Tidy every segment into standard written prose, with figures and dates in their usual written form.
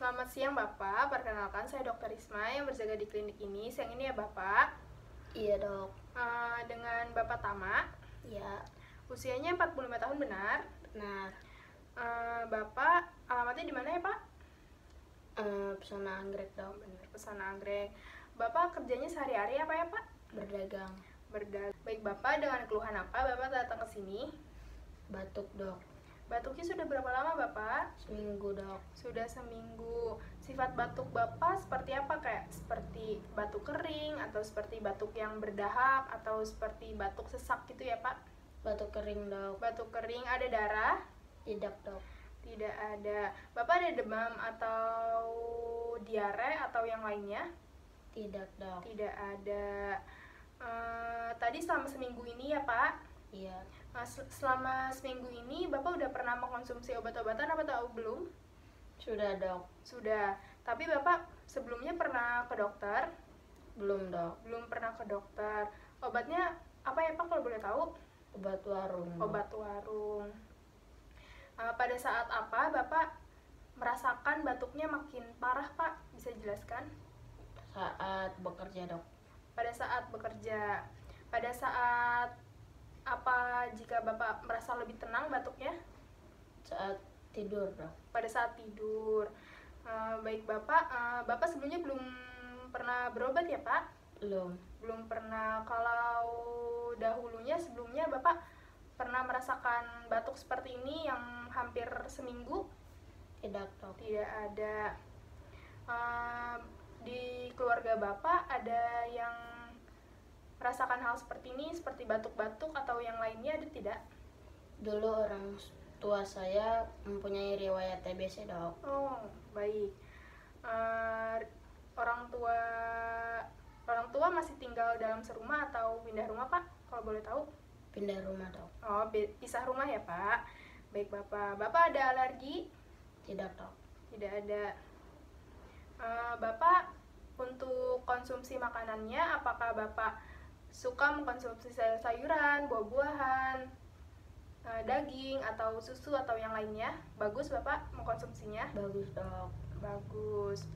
Selamat siang Bapak, perkenalkan saya Dr. Risma yang berjaga di klinik ini. Siang ini ya Bapak. Iya dok. Dengan Bapak Tama. Iya. Usianya 45 tahun benar? Benar. Bapak alamatnya di mana ya Pak? Pesona Anggrek dok. Benar, Pesona Anggrek. Bapak kerjanya sehari-hari apa ya Pak? Berdagang. Baik Bapak, dengan keluhan apa Bapak datang ke sini? Batuk dok. Batuknya sudah berapa lama Bapak? Seminggu dok. Sudah seminggu. Sifat batuk Bapak seperti apa? Kayak seperti batuk kering, atau seperti batuk yang berdahak, atau seperti batuk sesak gitu ya Pak? Batuk kering dok. Batuk kering, ada darah? Tidak dok. Tidak ada. Bapak ada demam atau diare atau yang lainnya? Tidak dok. Tidak ada. Tadi selama seminggu ini ya Pak? Iya. Selama seminggu ini Bapak udah pernah mengkonsumsi obat-obatan apa tahu belum? Sudah dok. Sudah. Tapi Bapak sebelumnya pernah ke dokter? Belum dok. Belum pernah ke dokter. Obatnya apa ya Pak kalau boleh tahu? Obat warung dok. Obat warung. Pada saat apa Bapak merasakan batuknya makin parah Pak? Bisa jelaskan? Saat bekerja dok. Pada saat bekerja. Pada saat apa jika Bapak merasa lebih tenang batuknya? Saat tidur dok. Pada saat tidur. Baik Bapak, Bapak sebelumnya belum pernah berobat ya Pak? Belum pernah. Kalau dahulunya sebelumnya Bapak pernah merasakan batuk seperti ini yang hampir seminggu? Tidak dok. Tidak ada. Di keluarga Bapak ada yang merasakan hal seperti ini, seperti batuk-batuk atau yang lainnya, ada tidak? Dulu orang tua saya mempunyai riwayat TBC dok. Oh, baik. Orang tua masih tinggal dalam serumah atau pindah rumah Pak? Kalau boleh tahu? Pindah rumah dok. Oh, pisah rumah ya Pak. Baik Bapak. Bapak ada alergi? Tidak dok. Tidak ada. Bapak untuk konsumsi makanannya, apakah Bapak suka mengkonsumsi sayur-sayuran, buah-buahan, daging, atau susu, atau yang lainnya? Bagus Bapak mengkonsumsinya? Bagus dok. Bagus.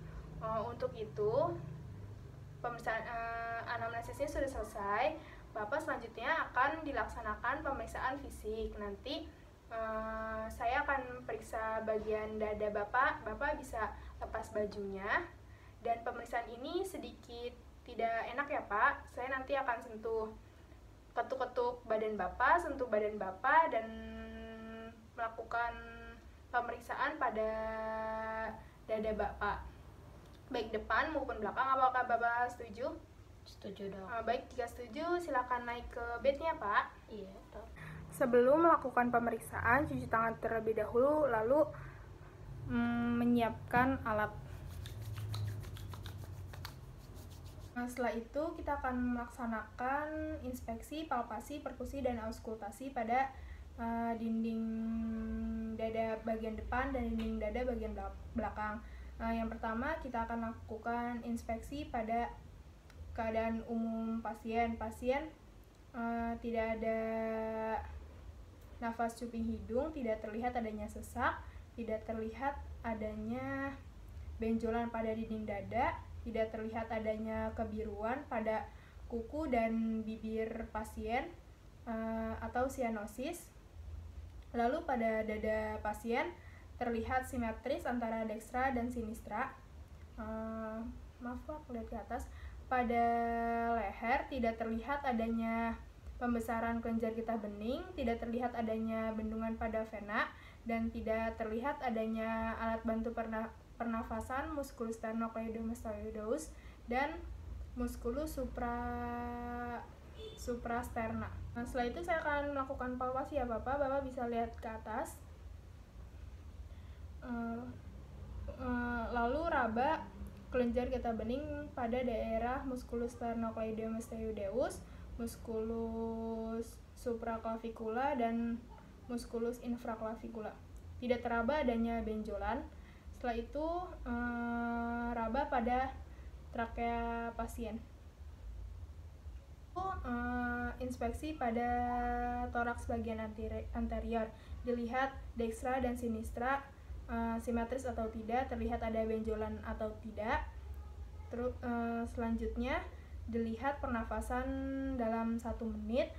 Untuk itu, pemeriksaan anamnesisnya sudah selesai. Bapak selanjutnya akan dilaksanakan pemeriksaan fisik. Nanti saya akan periksa bagian dada Bapak. Bapak bisa lepas bajunya. Dan pemeriksaan ini sedikit tidak enak ya Pak. Saya nanti akan ketuk-ketuk badan Bapak, sentuh badan Bapak, dan melakukan pemeriksaan pada dada Bapak, baik depan maupun belakang. Apakah Bapak setuju? Setuju dok. Baik, jika setuju silakan naik ke bednya Pak. Iya dok. Sebelum melakukan pemeriksaan, cuci tangan terlebih dahulu, lalu menyiapkan alat. Setelah itu kita akan melaksanakan inspeksi, palpasi, perkusi, dan auskultasi pada dinding dada bagian depan dan dinding dada bagian belakang. Yang pertama kita akan lakukan inspeksi pada keadaan umum pasien. Pasien tidak ada nafas cuping hidung, tidak terlihat adanya sesak, tidak terlihat adanya benjolan pada dinding dada, tidak terlihat adanya kebiruan pada kuku dan bibir pasien atau sianosis. Lalu pada dada pasien terlihat simetris antara dekstra dan sinistra. Maaf Pak, lihat ke atas. Pada leher tidak terlihat adanya pembesaran kelenjar getah bening, tidak terlihat adanya bendungan pada vena, dan tidak terlihat adanya alat bantu pernafasan musculus sternocleidomastoideus dan musculus suprasterna. Setelah itu saya akan melakukan palpasi ya Bapak. Bapak bisa lihat ke atas. Lalu raba kelenjar getah bening pada daerah musculus sternocleidomastoideus, musculus supraclavicula, dan musculus infraclavicula. Tidak teraba adanya benjolan. Setelah itu raba pada trakea pasien. Inspeksi pada toraks bagian anterior. Dilihat dekstra dan sinistra simetris atau tidak, terlihat ada benjolan atau tidak. Terus selanjutnya dilihat pernafasan dalam 1 menit.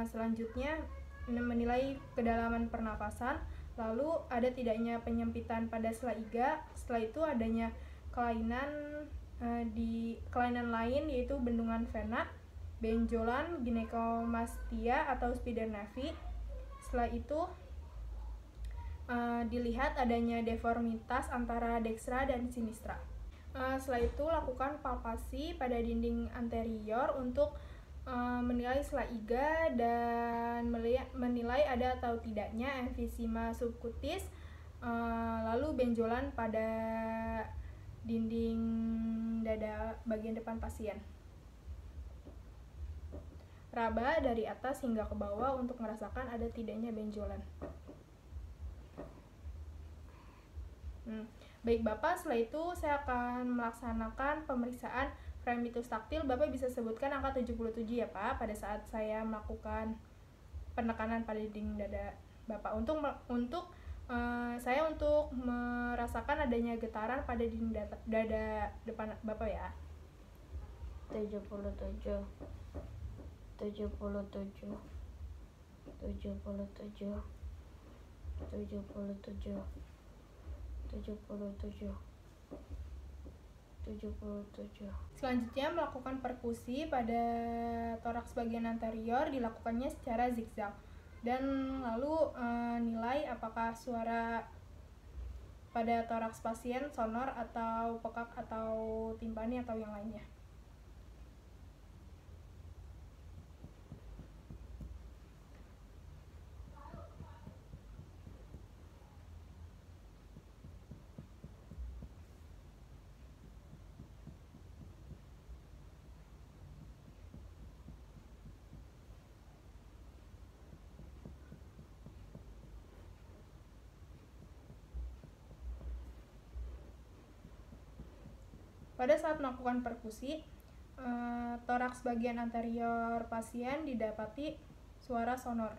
Selanjutnya menilai kedalaman pernafasan, lalu ada tidaknya penyempitan pada sela iga. Setelah itu adanya kelainan di kelainan lain, yaitu bendungan vena, benjolan, ginekomastia atau spider nevi. Setelah itu dilihat adanya deformitas antara dekstra dan sinistra. Setelah itu lakukan palpasi pada dinding anterior untuk menilai sela iga dan menilai ada atau tidaknya emfisema subkutis, lalu benjolan pada dinding dada bagian depan pasien. Raba dari atas hingga ke bawah untuk merasakan ada tidaknya benjolan. Baik Bapak, setelah itu saya akan melaksanakan pemeriksaan fremitus taktil. Bapak bisa sebutkan angka 77 ya Pak pada saat saya melakukan penekanan pada dinding dada Bapak. Untuk saya untuk merasakan adanya getaran pada dinding dada depan Bapak ya. 77 77 77 77 77 77. Selanjutnya melakukan perkusi pada toraks bagian anterior, dilakukannya secara zigzag. Dan lalu nilai apakah suara pada toraks pasien sonor atau pekak atau timpani atau yang lainnya. Pada saat melakukan perkusi, toraks bagian anterior pasien didapati suara sonor.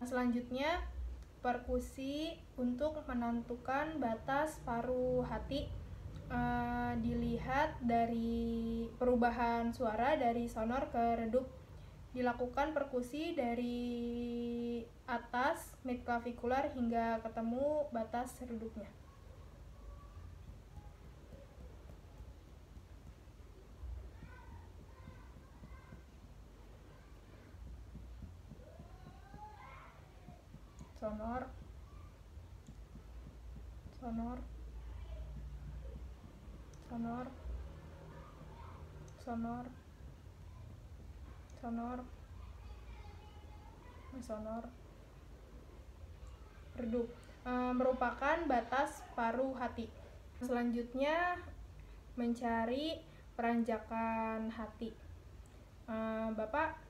Selanjutnya, perkusi untuk menentukan batas paruh hati. Dilihat dari perubahan suara dari sonor ke redup. Dilakukan perkusi dari atas midclavikular hingga ketemu batas redupnya. Sonor, sonor, sonor, sonor, sonor, sonor, redup. Merupakan batas paruh hati. Selanjutnya mencari peranjakan hati. Bapak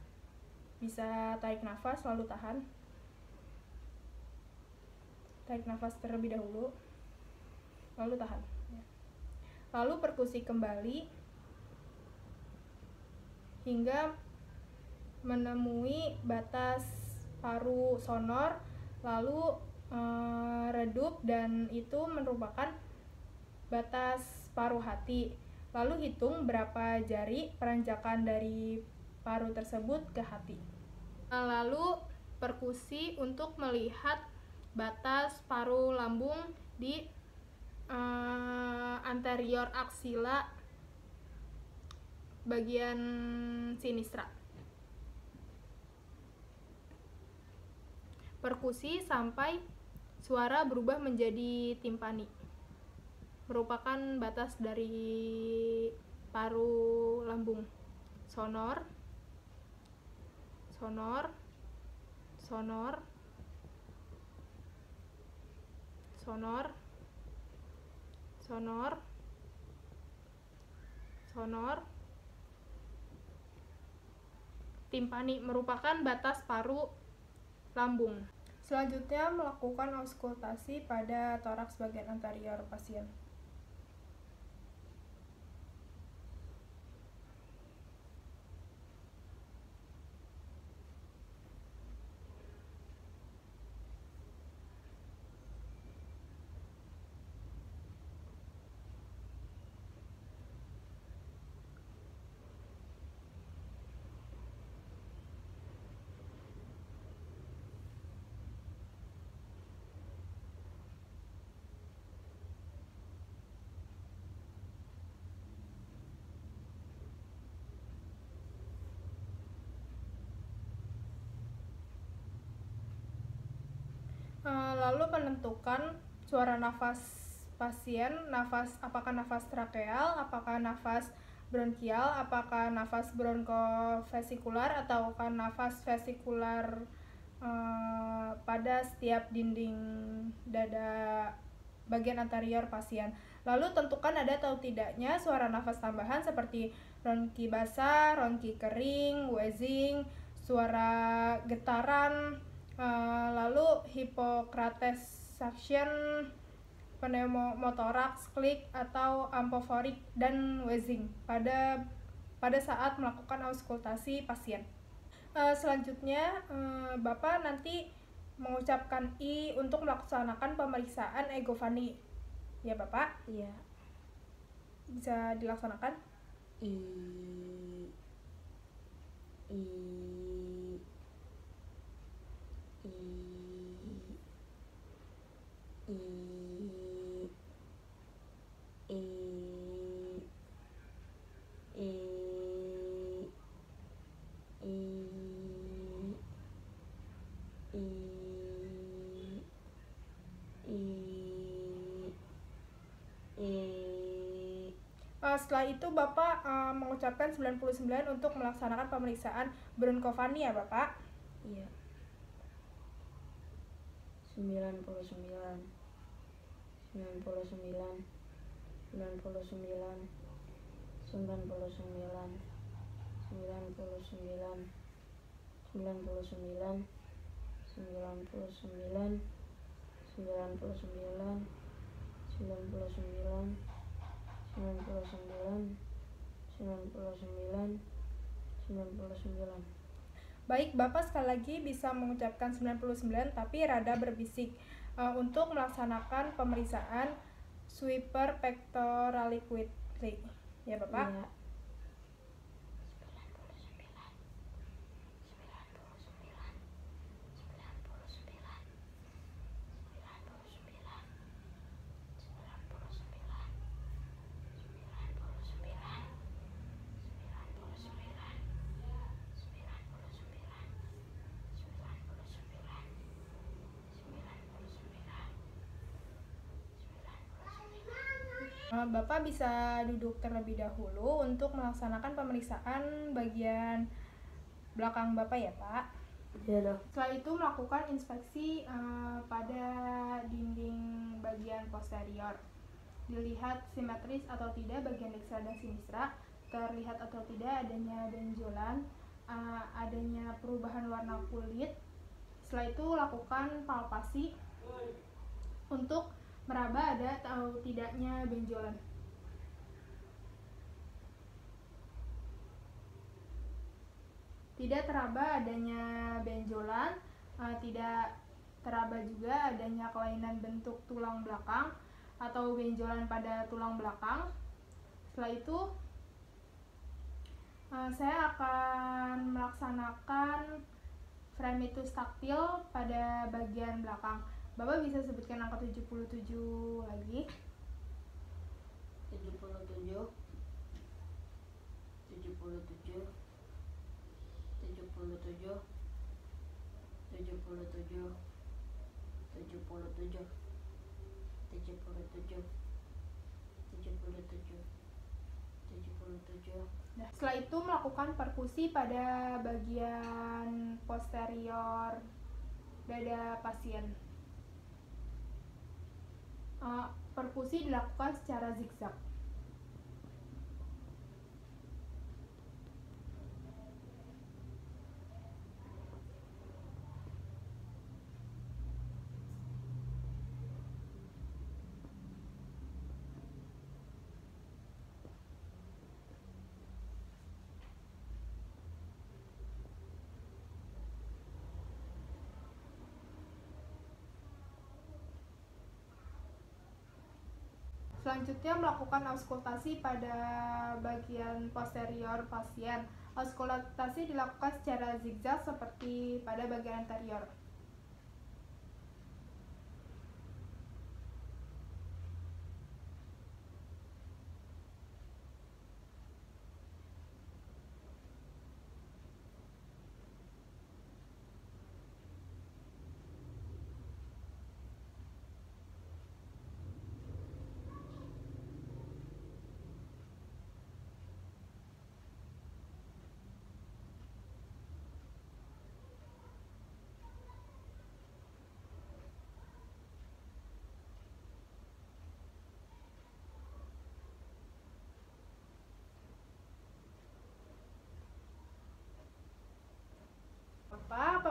bisa tarik nafas lalu tahan. Tarik nafas terlebih dahulu, lalu tahan. Lalu perkusi kembali hingga menemui batas paru sonor, lalu redup, dan itu merupakan batas paruh hati. Lalu hitung berapa jari peranjakan dari paru tersebut ke hati. Lalu perkusi untuk melihat batas paru lambung di anterior aksila bagian sinistra. Perkusi sampai suara berubah menjadi timpani. Merupakan batas dari paru lambung. Sonor, sonor, sonor, sonor, sonor, sonor. Timpani merupakan batas paru lambung. Selanjutnya melakukan auskultasi pada toraks bagian anterior pasien. Lalu menentukan suara nafas pasien, apakah nafas trakeal, apakah nafas bronkial, apakah nafas bronkovesikular, ataukah nafas vesikular pada setiap dinding dada bagian anterior pasien. Lalu tentukan ada atau tidaknya suara nafas tambahan seperti ronki basah, ronki kering, wheezing, suara getaran, lalu Hippocrates suction, pneumotoraks, klik atau ampoforik, dan wheezing pada saat melakukan auskultasi pasien. Selanjutnya Bapak nanti mengucapkan I untuk melaksanakan pemeriksaan Egovani. Ya Bapak? Iya. Bisa dilaksanakan? I I I I I Setelah itu Bapak mengucapkan 99 untuk melaksanakan pemeriksaan bronkovani ya Bapak? Iya. 99 99 99 99 99 99 99. Baik, Bapak sekali lagi bisa mengucapkan 99 tapi rada berbisik untuk melaksanakan pemeriksaan sweeper pectoraliquidly. Ya, Bapak? Iya. 99. Bapak bisa duduk terlebih dahulu untuk melaksanakan pemeriksaan bagian belakang Bapak ya Pak. Iya dong. Setelah itu melakukan inspeksi pada dinding bagian posterior. Dilihat simetris atau tidak bagian dekstra dan sinistra, terlihat atau tidak adanya benjolan, adanya perubahan warna kulit. Setelah itu lakukan palpasi untuk meraba ada atau tidaknya benjolan. Tidak teraba adanya benjolan, tidak teraba juga adanya kelainan bentuk tulang belakang atau benjolan pada tulang belakang. Setelah itu saya akan melaksanakan fremitus taktil pada bagian belakang. Bapak bisa sebutkan angka 77 lagi. 77 77 77 77 77 77 77. Nah, setelah itu melakukan perkusi pada bagian posterior dada pasien. Perkusi dilakukan secara zigzag. Selanjutnya melakukan auskultasi pada bagian posterior pasien. Auskultasi dilakukan secara zigzag seperti pada bagian anterior.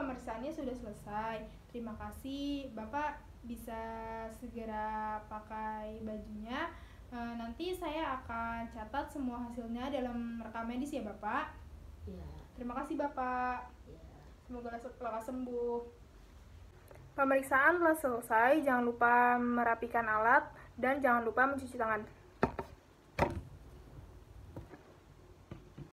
pemeriksaannya sudah selesai. Terima kasih. Bapak bisa segera pakai bajunya. Nanti saya akan catat semua hasilnya dalam rekam medis ya Bapak. Ya. Terima kasih Bapak. Ya. Semoga lekas sembuh. Pemeriksaan telah selesai. Jangan lupa merapikan alat dan jangan lupa mencuci tangan.